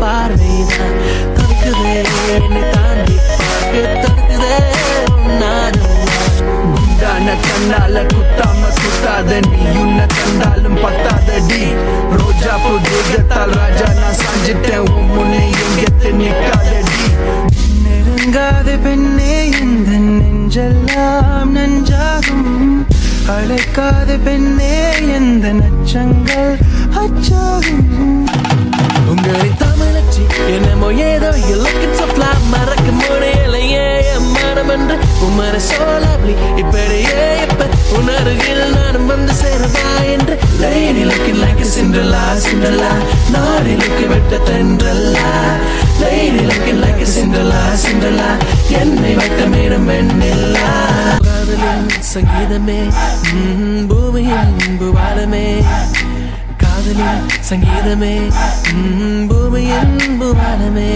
பார்வைதான் தவிக்குதே என்னை தாண்டி பார்க்க தடுக்குதே நானும் குண்டான கண்ணால குத்தாம குத்தாத நீ உன்னை கண்டாலும் பத்தாதடி ரோஜா புதுகத்தால் ராஜா நான் சாஞ்சிட்டேன் உன் முன்னே எங்கத்து நிக்காதடி நெருங்காத பெண்ணே இந்த நெஞ்செல்லாம் நஞ்சாகும் அழைக்காத பெண்ணே எந்த நச்சங்கள் அச்சாகும் உங்களின் தமிழச்சி என்னமோ ஏதோ மறக்க முடியலையே மனம் என்று உமர சோழி இப்படியே இப்ப உணர்கில் நானும் வந்து சேரவா என்று லைனி looking like a Cinderella Cinderella நாடி லுக்கி விட்ட தென்றல்லா லைனி looking like a Cinderella Cinderella என்னை வட்ட மீறும் வெண்ணில்லா காதலின் சங்கீதமே பூமியின் பூவாலமே காதலின் சங்கீதமே பூமியின் பூவாலமே